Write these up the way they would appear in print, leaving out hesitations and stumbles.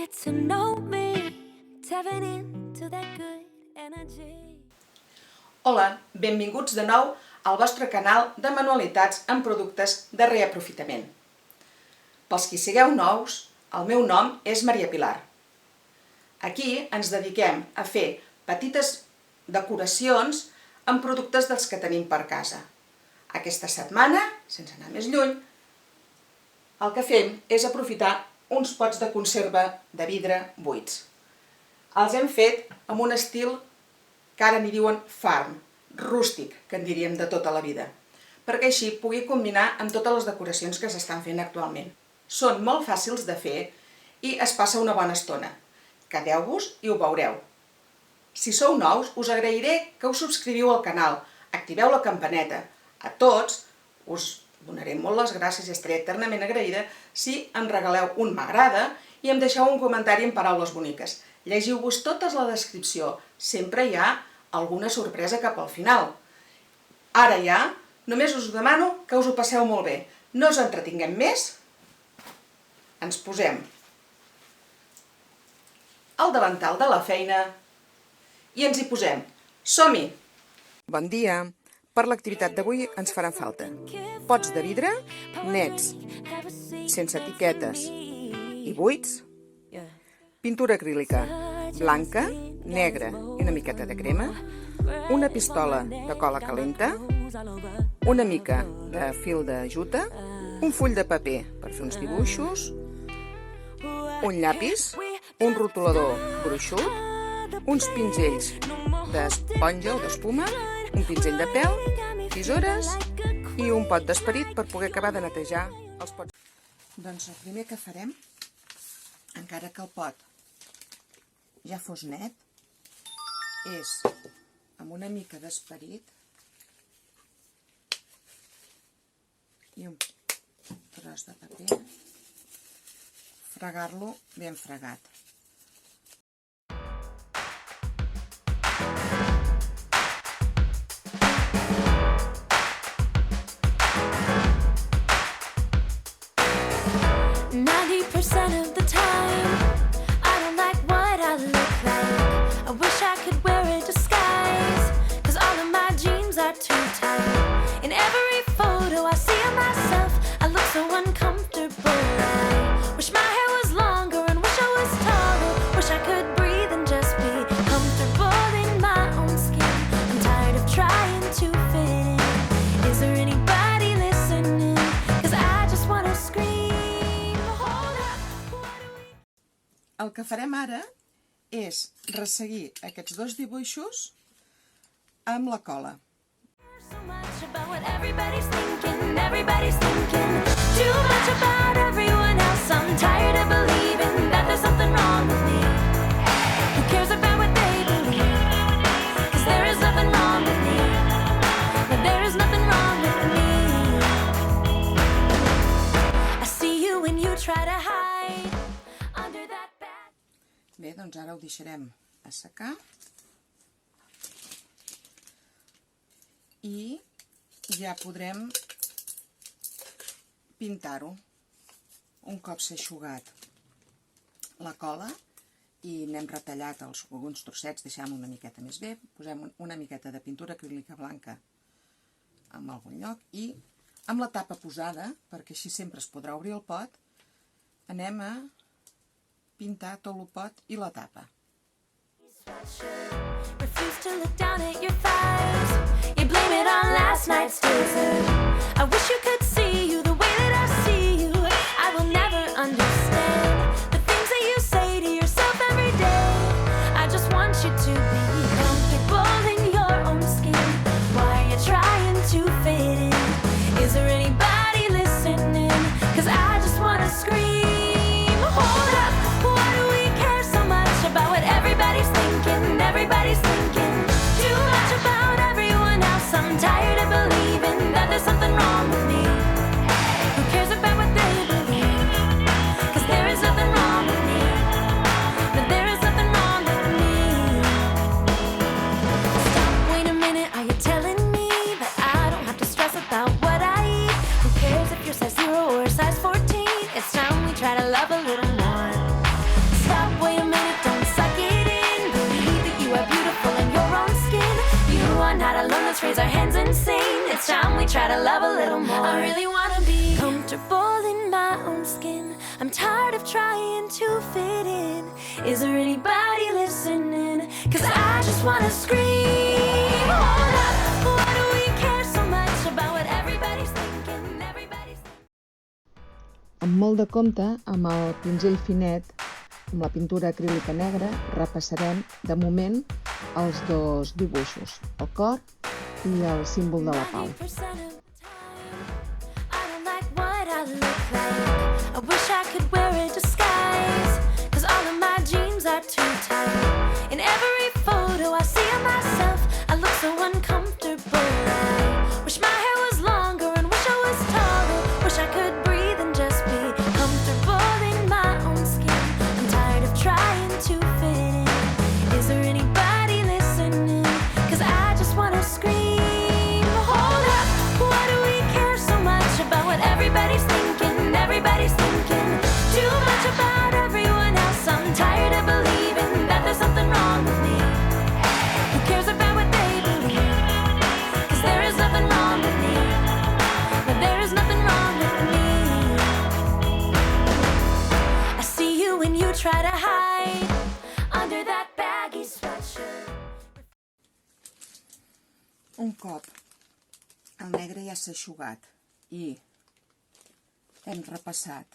get to know me, tapping into that good energy. Hola, benvinguts de nou al vostre canal de manualitats en productes de reaprofitament. Pels qui sigueu nous, el meu nom és Maria Pilar. Aquí ens dediquem a fer petites decoracions amb productes dels que tenim per casa. Aquesta setmana, sense anar més lluny, el que fem és aprofitar uns pots de conserva de vidre buits. Els hem fet amb un estil que ara n'hi diuen farm, rústic, que en diríem de tota la vida, perquè així pugui combinar amb totes les decoracions que s'estan fent actualment. Són molt fàcils de fer i es passa una bona estona. Quedeu-vos i ho veureu. Si sou nous, us agrairé que us subscriviu al canal, activeu la campaneta. A tots us donaré molt les gràcies i estaré eternament agraïda si em regaleu un m'agrada i em deixeu un comentari amb paraules boniques. Llegiu-vos totes la descripció, sempre hi ha alguna sorpresa cap al final. Ara ja, només us demano que us ho passeu molt bé. No us entretinguem més, ens posem el davantal de la feina i ens hi posem. Som-hi! Bon dia! Per l'activitat d'avui ens faran falta pots de vidre nets, sense etiquetes i buits, pintura acrílica blanca, negra i una miqueta de crema, una pistola de cola calenta, una mica de fil de juta, un full de paper per fer uns dibuixos, un llapis, un rotulador gruixut, uns pinzells d'esponja o d'espuma, un pinzell de pèl, tisores i un pot d'esperit per poder acabar de netejar els pots. Doncs el primer que farem, encara que el pot ja fos net, és amb una mica d'esperit i un tros de paper fregar-lo ben fregat. Of the time, I don't like what I look like. I wish I could wear a disguise, 'cause all of my jeans are too tight. In every photo I see of myself, I look so uncomfortable. I wish my hair was longer and wish I was taller. Wish I could breathe and just be comfortable in my own skin. I'm tired of trying to fit in. Is there anybody listening? 'Cause I just wanna scream. El que farem ara és resseguir aquests dos dibuixos amb la cola. Bé, doncs ara ho deixarem assecar i ja podrem pintar-ho un cop s'ha eixugat la cola i n'hem retallat alguns trossets, deixem una miqueta més bé, posem una miqueta de pintura acrílica blanca en algun lloc i amb la tapa posada, perquè així sempre es podrà obrir el pot, anem a pintar tot el pot i la tapa. Refuse to look down at your thighs. You blame it on last night's dessert. I wish you could see you the way that I see you. I will never understand the things that you say to yourself every day. I just want you to be comfortable in your own skin. Why are you trying to fit in? Is there anybody listening? 'Cause I just want to scream. Hold up. Everybody's thinking too much about everyone else. I'm tired of believing that there's something wrong with me. it's time we try to love a little more. I really wanna be comfortable in my own skin. I'm tired of trying to fit in. Is there anybody listening? 'Cause I just wanna scream. Hold up, why do we care so much about what everybody's thinking? Everybody's thinking. Amb molt de compte, amb el pinzell finet, amb la pintura acrílica negra, repassarem, de moment, els dos dibuixos, el cor i el símbol de la pau. 90% of the time, I don't like what I look like. I wish I could wear a disguise, 'cause all of my jeans are too tight. In every photo I see of myself, I look so uncomfortable. I wish my hair was longer and wish I was taller. Wish I could breathe and just be comfortable in my own skin. I'm tired of trying to fit in. Is there anybody listening? 'Cause I just wanna scream. Hold up, why do we care so much about what everybody's thinking? Everybody's thinking too much about everyone else. I'm tired of believing that there's something wrong with me. Who cares about what they believe? 'Cause there is nothing wrong with me. But there is nothing wrong with me. I see you when you try to hide under that baggy sweatshirt. Un cop el negre ja s'ha eixugat i hem repassat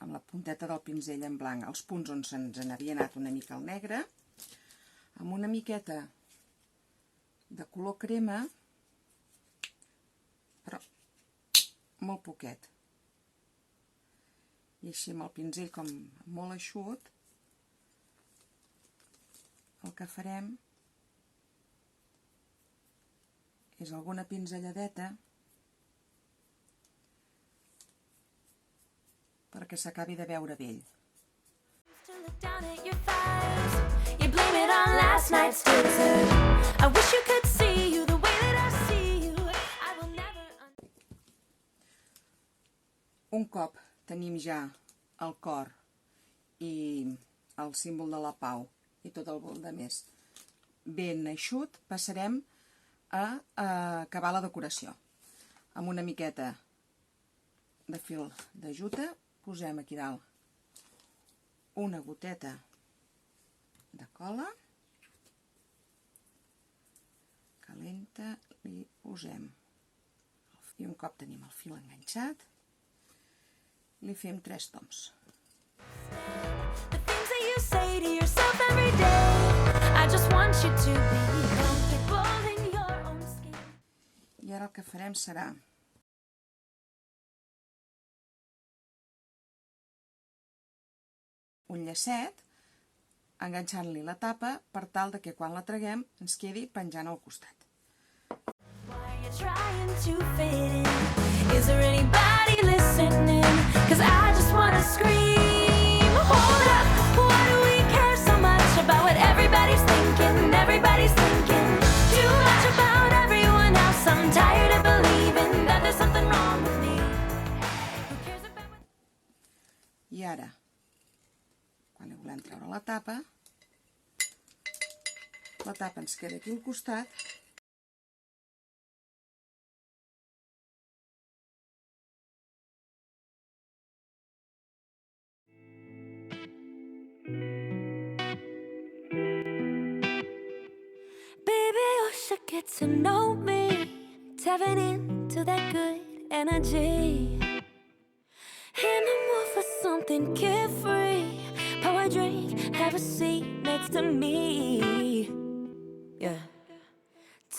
amb la punteta del pinzell en blanc els punts on se'ns n'havia anat una mica el negre, amb una miqueta de color crema, però molt poquet. I així amb el pinzell com molt eixut, el que farem és alguna pinzelladeta perquè s'acabi de veure vell. To look down at your thighs, you blame it on last night's dessert. I wish you could see you the way that I see you. I will never. Un cop tenim ja el cor i el símbol de la pau i tot el de més ben eixut, passarem a acabar la decoració. Amb una miqueta de fil de juta posem aquí dalt una goteta de cola calenta, li posem i un cop tenim el fil enganxat li fem 3 toms. The things that you say to yourself every day. I just want you to be comfortable in your own skin. I ara el que farem serà un llacet enganxant-li la tapa per tal de que quan la traguem ens quedi penjant al costat. Why are you trying to fit in? Is there anybody listening? 'Cause I just wanna scream. Hold up, why do we care so much about what everybody's thinking? Everybody's thinking too much about everyone else. I'm tired of believing that there's something wrong with me. Who cares about what... I ara, quan li volem treure la tapa ens queda aquí al costat Baby, you should get to know me. Tapping into that good energy. In the mood for something carefree. Pour a drink, have a seat next to me. Yeah.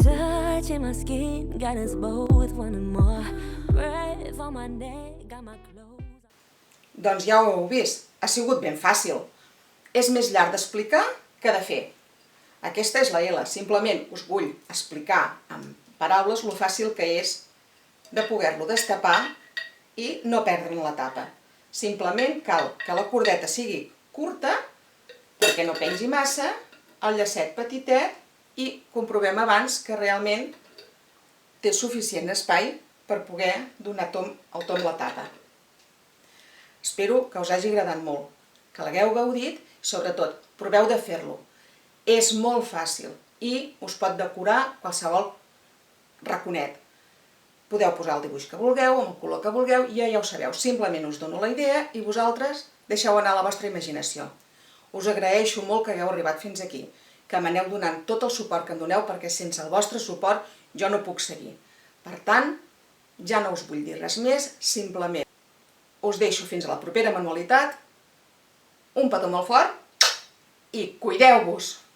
Touching my skin, got us both wanting more. Breath on my neck, got my clothes. Doncs ja ho heu vist, ha sigut ben fàcil. És més llarg d'explicar que de fer. Aquesta és la L, simplement us vull explicar amb paraules lo fàcil que és de poder-lo destapar i no perdre'n la tapa. Simplement cal que la cordeta sigui curta, perquè no pengi massa, el llacet petitet i comprovem abans que realment té suficient espai per poder donar el tom la tapa. Espero que us hagi agradat molt, que l'hagueu gaudit i sobretot proveu de fer-lo. És molt fàcil i us pot decorar qualsevol raconet. Podeu posar el dibuix que vulgueu, amb el color que vulgueu, i ja ho sabeu, simplement us dono la idea i vosaltres deixeu anar la vostra imaginació. Us agraeixo molt que hagueu arribat fins aquí, que m'aneu donant tot el suport que em doneu, perquè sense el vostre suport jo no puc seguir. Per tant, ja no us vull dir res més, simplement us deixo fins a la propera manualitat, un petó molt fort i cuideu-vos!